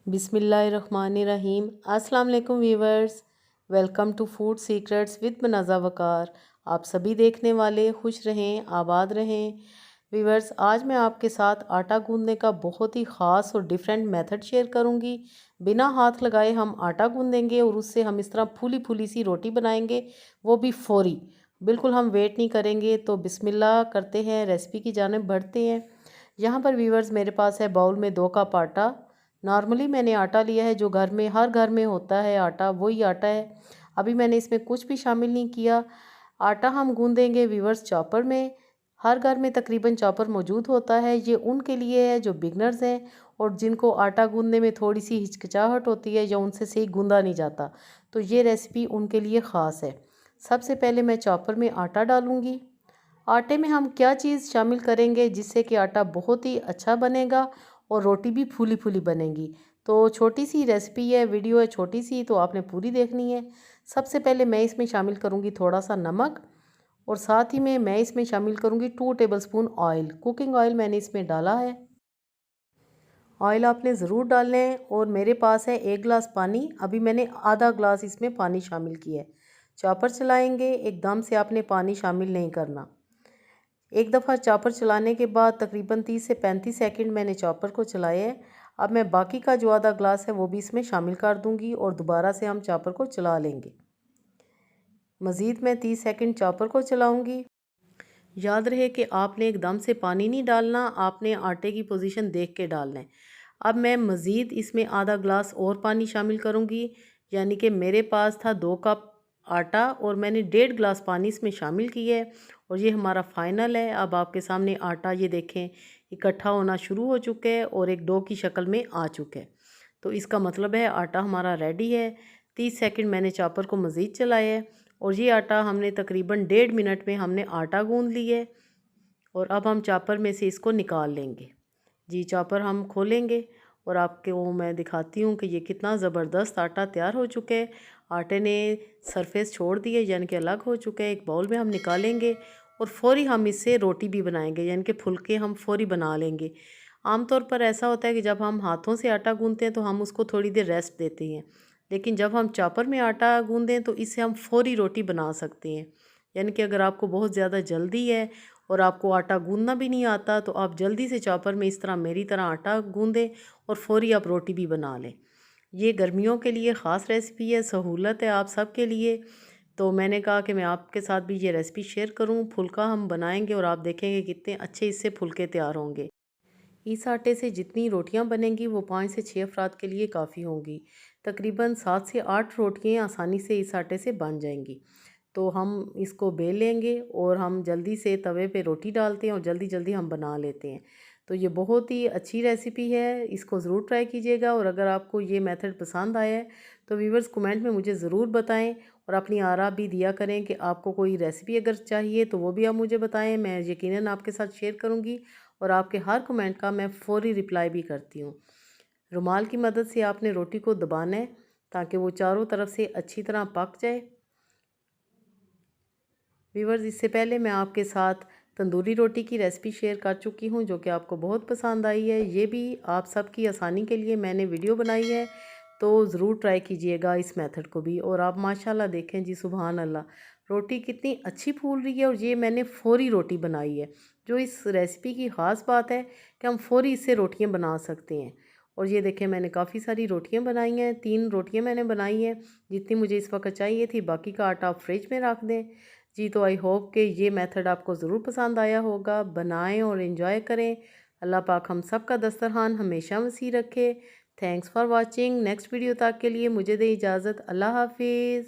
बिस्मिल्लाहिर्रहमानिर्रहीम। अस्सलाम वालेकुम viewers, welcome to food secrets with Manaza Waqar. आप सभी देखने वाले खुश रहें, आबाद रहें। वीवर्स, आज मैं आपके साथ आटा गूंदने का बहुत ही ख़ास और डिफरेंट मेथड शेयर करूंगी। बिना हाथ लगाए हम आटा गूंदेंगे और उससे हम इस तरह फूली फूली सी रोटी बनाएंगे, वो भी फौरी। बिल्कुल हम वेट नहीं करेंगे। तो बिस्मिल्लाह करते हैं, रेसिपी की जानिब बढ़ते हैं। यहाँ पर वीवर्स मेरे पास है बाउल में 2 कप आटा। नॉर्मली मैंने आटा लिया है जो घर में हर घर में होता है, आटा वही आटा है। अभी मैंने इसमें कुछ भी शामिल नहीं किया। आटा हम गूंदेंगे वीवर्स चॉपर में। हर घर में तकरीबन चॉपर मौजूद होता है। ये उनके लिए है जो बिगनर्स हैं और जिनको आटा गूंदने में थोड़ी सी हिचकिचाहट होती है या उनसे सही गूंदा नहीं जाता, तो ये रेसिपी उनके लिए ख़ास है। सबसे पहले मैं चॉपर में आटा डालूँगी। आटे में हम क्या चीज़ शामिल करेंगे जिससे कि आटा बहुत ही अच्छा बनेगा और रोटी भी फूली फूली बनेगी। तो छोटी सी रेसिपी है, वीडियो है छोटी सी, तो आपने पूरी देखनी है। सबसे पहले मैं इसमें शामिल करूँगी थोड़ा सा नमक और साथ ही में मैं इसमें शामिल करूँगी 2 टेबलस्पून ऑयल। कुकिंग ऑयल मैंने इसमें डाला है। ऑयल आपने ज़रूर डालना है। और मेरे पास है 1 गिलास पानी। अभी मैंने आधा ग्लास इसमें पानी शामिल किया है। चॉपर चलाएंगे, एकदम से आपने पानी शामिल नहीं करना। एक दफ़ा चॉपर चलाने के बाद तकरीबन 30 से 35 सेकंड मैंने चॉपर को चलाया है। अब मैं बाकी का जो आधा ग्लास है वो भी इसमें शामिल कर दूंगी और दोबारा से हम चॉपर को चला लेंगे। मज़ीद मैं 30 सेकंड चॉपर को चलाऊंगी। याद रहे कि आपने एकदम से पानी नहीं डालना, आपने आटे की पोजीशन देख के डालना है। अब मैं मज़ीद इसमें आधा ग्लास और पानी शामिल करूंगी, यानी कि मेरे पास था 2 कप आटा और मैंने 1.5 गिलास पानी इसमें शामिल किया है। और ये हमारा फाइनल है। अब आपके सामने आटा ये देखें इकट्ठा होना शुरू हो चुका है और एक डो की शक्ल में आ चुका है। तो इसका मतलब है आटा हमारा रेडी है। 30 सेकंड मैंने चॉपर को मज़ीद चलाया है और ये आटा हमने तकरीबन 1.5 मिनट में हमने आटा गूंद लिया है। और अब हम चॉपर में से इसको निकाल लेंगे। जी, चॉपर हम खोलेंगे और आपको मैं दिखाती हूँ कि ये कितना ज़बरदस्त आटा तैयार हो चुका है। आटे ने सरफेस छोड़ दिए, यानी कि अलग हो चुका है। एक बाउल में हम निकालेंगे और फ़ौरी हम इससे रोटी भी बनाएंगे, यानी कि फुलके हम फ़ौरी बना लेंगे। आमतौर पर ऐसा होता है कि जब हम हाथों से आटा गूंदते हैं तो हम उसको थोड़ी देर रेस्ट देते हैं, लेकिन जब हम चॉपर में आटा गूंदें तो इससे हम फ़ौरी रोटी बना सकते हैं। यानी कि अगर आपको बहुत ज़्यादा जल्दी है और आपको आटा गूंदना भी नहीं आता तो आप जल्दी से चॉपर में इस तरह मेरी तरह आटा गूंदें और फ़ौरी आप रोटी भी बना लें। ये गर्मियों के लिए ख़ास रेसिपी है, सहूलत है आप सब के लिए। तो मैंने कहा कि मैं आपके साथ भी ये रेसिपी शेयर करूं। फुल्का हम बनाएंगे और आप देखेंगे कितने अच्छे इससे फुल्के तैयार होंगे। इस आटे से जितनी रोटियां बनेंगी वो 5 से 6 अफराद के लिए काफ़ी होंगी। तकरीबन 7 से 8 रोटियां आसानी से इस आटे से बन जाएंगी। तो हम इसको बेल लेंगे और हम जल्दी से तवे पे रोटी डालते हैं और जल्दी जल्दी हम बना लेते हैं। तो ये बहुत ही अच्छी रेसिपी है, इसको ज़रूर ट्राई कीजिएगा। और अगर आपको ये मेथड पसंद आया है तो व्यूवर्स कमेंट में मुझे ज़रूर बताएं और अपनी आरा भी दिया करें कि आपको कोई रेसिपी अगर चाहिए तो वो भी आप मुझे बताएं। मैं यकीनन आपके साथ शेयर करूँगी और आपके हर कमेंट का मैं फ़ौरी रिप्लाई भी करती हूँ। रुमाल की मदद से आपने रोटी को दबाना है ताकि वो चारों तरफ से अच्छी तरह पक जाए। व्यूवर्स, इससे पहले मैं आपके साथ तंदूरी रोटी की रेसिपी शेयर कर चुकी हूँ जो कि आपको बहुत पसंद आई है। ये भी आप सबकी आसानी के लिए मैंने वीडियो बनाई है, तो ज़रूर ट्राई कीजिएगा इस मेथड को भी। और आप माशाल्लाह देखें जी, सुभान अल्लाह, रोटी कितनी अच्छी फूल रही है। और ये मैंने फ़ौरी रोटी बनाई है। जो इस रेसिपी की ख़ास बात है कि हम फ़ौरी इससे रोटियाँ बना सकते हैं। और ये देखें मैंने काफ़ी सारी रोटियाँ बनाई हैं, 3 रोटियाँ मैंने बनाई हैं जितनी मुझे इस वक्त चाहिए थी। बाकी का आटा आप फ्रिज में रख दें। जी, तो आई होप कि ये मेथड आपको ज़रूर पसंद आया होगा। बनाएं और इन्जॉय करें। अल्लाह पाक हम सब का दस्तरखान हमेशा वसी रखे। Thanks for watching. Next video तक के लिए मुझे दे इजाज़त। अल्लाह हाफिज़।